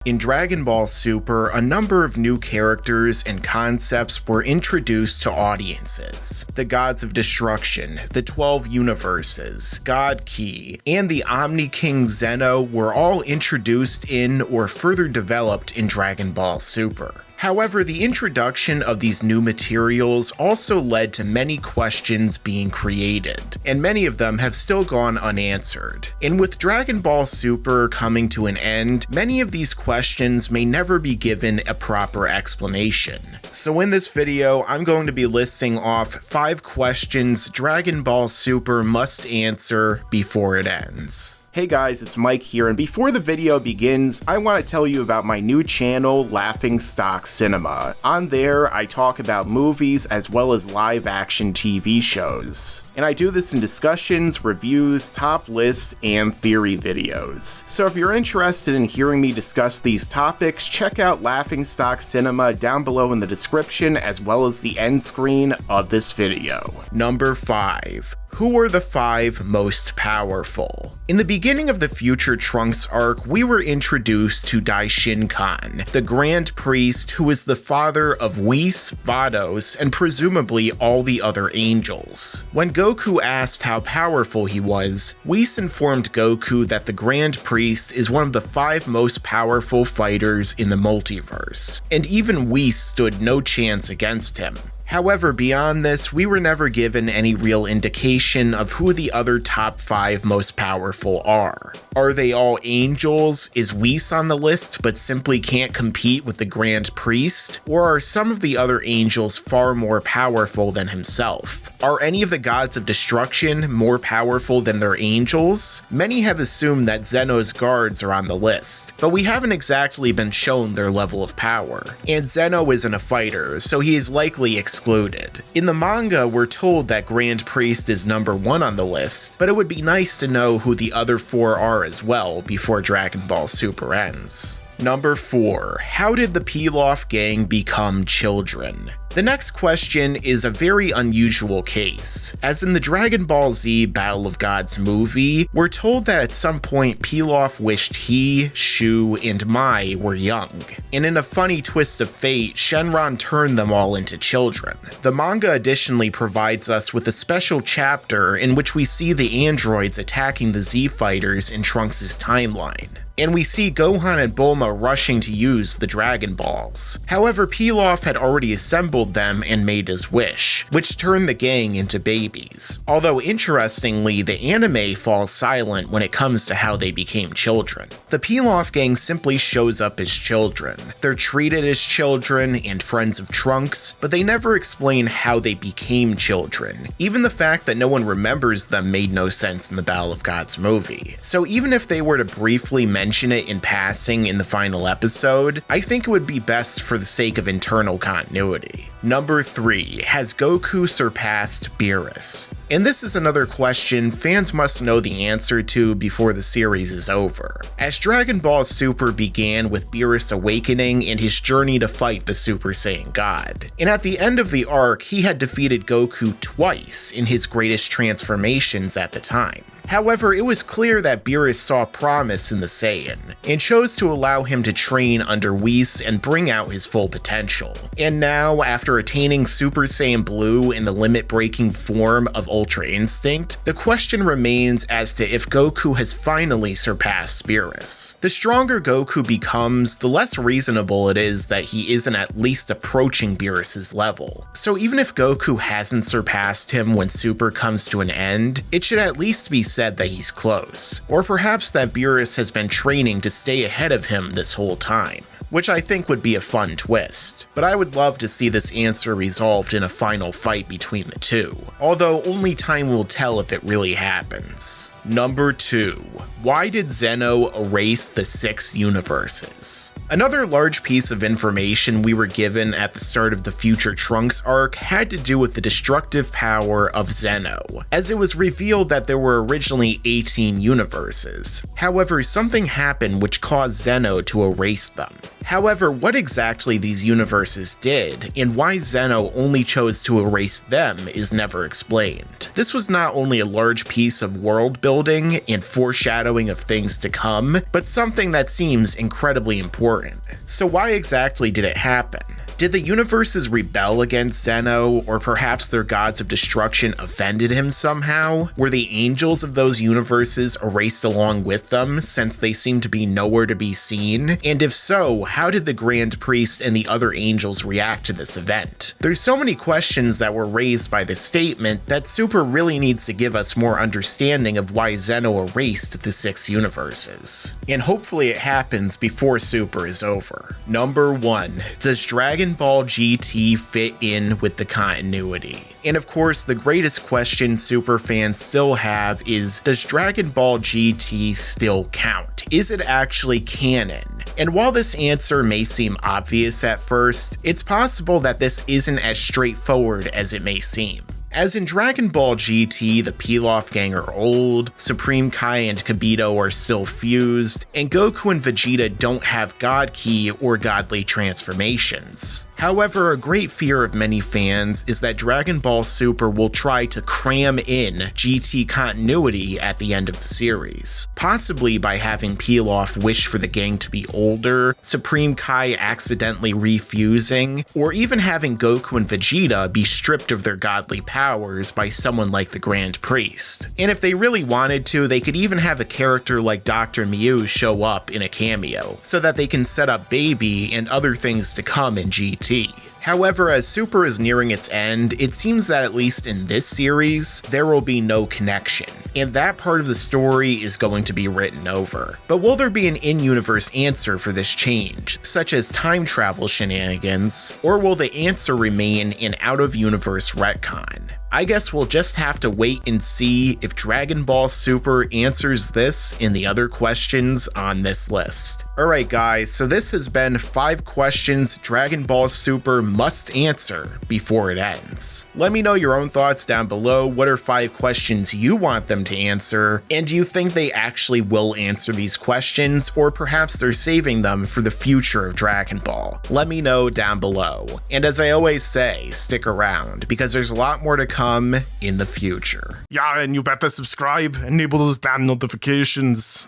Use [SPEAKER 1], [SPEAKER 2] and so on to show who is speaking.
[SPEAKER 1] In Dragon Ball Super, a number of new characters and concepts were introduced to audiences. The Gods of Destruction, the 12 Universes, God Ki, and the Omni King Zeno were all introduced in or further developed in Dragon Ball Super. However, the introduction of these new materials also led to many questions being created, and many of them have still gone unanswered. And with Dragon Ball Super coming to an end, many of these questions may never be given a proper explanation. So in this video, I'm going to be listing off 5 questions Dragon Ball Super must answer before it ends. Hey guys, it's Mike here, and before the video begins, I want to tell you about my new channel, Laughingstock Cinema. On there, I talk about movies as well as live-action TV shows. And I do this in discussions, reviews, top lists, and theory videos. So if you're interested in hearing me discuss these topics, check out Laughingstock Cinema down below in the description as well as the end screen of this video. Number 5. Who are the 5 most powerful? In the beginning of the Future Trunks arc, we were introduced to Daishin-Kan, the Grand Priest who is the father of Whis, Vados, and presumably all the other angels. When Goku asked how powerful he was, Whis informed Goku that the Grand Priest is one of the 5 most powerful fighters in the multiverse, and even Whis stood no chance against him. However, beyond this, we were never given any real indication of who the other top 5 most powerful are. Are they all angels? Is Whis on the list but simply can't compete with the Grand Priest? Or are some of the other angels far more powerful than himself? Are any of the Gods of Destruction more powerful than their angels? Many have assumed that Zeno's guards are on the list, but we haven't exactly been shown their level of power. And Zeno isn't a fighter, so he is likely excluded. In the manga, we're told that Grand Priest is number 1 on the list, but it would be nice to know who the other 4 are as well before Dragon Ball Super ends. Number 4. How did the Pilaf gang become children? The next question is a very unusual case. As in the Dragon Ball Z Battle of Gods movie, we're told that at some point Pilaf wished he, Shu, and Mai were young. And in a funny twist of fate, Shenron turned them all into children. The manga additionally provides us with a special chapter in which we see the androids attacking the Z fighters in Trunks' timeline. And we see Gohan and Bulma rushing to use the Dragon Balls. However, Pilaf had already assembled them and made his wish, which turned the gang into babies. Although interestingly, the anime falls silent when it comes to how they became children. The Pilaf gang simply shows up as children. They're treated as children and friends of Trunks, but they never explain how they became children. Even the fact that no one remembers them made no sense in the Battle of Gods movie. So even if they were to briefly mention it in passing in the final episode, I think it would be best for the sake of internal continuity. Number 3. Has Goku surpassed Beerus? And this is another question fans must know the answer to before the series is over. As Dragon Ball Super began with Beerus awakening and his journey to fight the Super Saiyan God. And at the end of the arc, he had defeated Goku twice in his greatest transformations at the time. However, it was clear that Beerus saw promise in the Saiyan, and chose to allow him to train under Whis and bring out his full potential. And now, after attaining Super Saiyan Blue in the limit-breaking form of Ultra Instinct, the question remains as to if Goku has finally surpassed Beerus. The stronger Goku becomes, the less reasonable it is that he isn't at least approaching Beerus's level. So even if Goku hasn't surpassed him when Super comes to an end, it should at least be said that he's close, or perhaps that Beerus has been training to stay ahead of him this whole time, which I think would be a fun twist. But I would love to see this answer resolved in a final fight between the two, although only time will tell if it really happens. Number 2. Why did Zeno erase the 6 universes? Another large piece of information we were given at the start of the Future Trunks arc had to do with the destructive power of Zeno, as it was revealed that there were originally 18 universes. However, something happened which caused Zeno to erase them. However, what exactly these universes did, and why Zeno only chose to erase them is never explained. This was not only a large piece of world building and foreshadowing of things to come, but something that seems incredibly important. So why exactly did it happen? Did the universes rebel against Zeno, or perhaps their gods of destruction offended him somehow? Were the angels of those universes erased along with them, since they seem to be nowhere to be seen? And if so, how did the Grand Priest and the other angels react to this event? There's so many questions that were raised by this statement that Super really needs to give us more understanding of why Zeno erased the 6 universes. And hopefully it happens before Super is over. Number 1. Does Dragon Ball GT fit in with the continuity? And of course, the greatest question Super fans still have is, does Dragon Ball GT still count? Is it actually canon? And while this answer may seem obvious at first, it's possible that this isn't as straightforward as it may seem. As in Dragon Ball GT, the Pilaf gang are old, Supreme Kai and Kibito are still fused, and Goku and Vegeta don't have God Ki or godly transformations. However, a great fear of many fans is that Dragon Ball Super will try to cram in GT continuity at the end of the series, possibly by having Pilaf wish for the gang to be older, Supreme Kai accidentally refusing, or even having Goku and Vegeta be stripped of their godly powers by someone like the Grand Priest. And if they really wanted to, they could even have a character like Dr. Mew show up in a cameo, so that they can set up Baby and other things to come in GT. However, as Super is nearing its end, it seems that at least in this series, there will be no connection, and that part of the story is going to be written over. But will there be an in-universe answer for this change, such as time travel shenanigans, or will the answer remain an out-of-universe retcon? I guess we'll just have to wait and see if Dragon Ball Super answers this and the other questions on this list. Alright guys, so this has been 5 questions Dragon Ball Super must answer before it ends. Let me know your own thoughts down below. What are 5 questions you want them to answer? And do you think they actually will answer these questions, or perhaps they're saving them for the future of Dragon Ball? Let me know down below. And as I always say, stick around, because there's a lot more to come in the future.
[SPEAKER 2] Yeah, and you better subscribe, enable those damn notifications.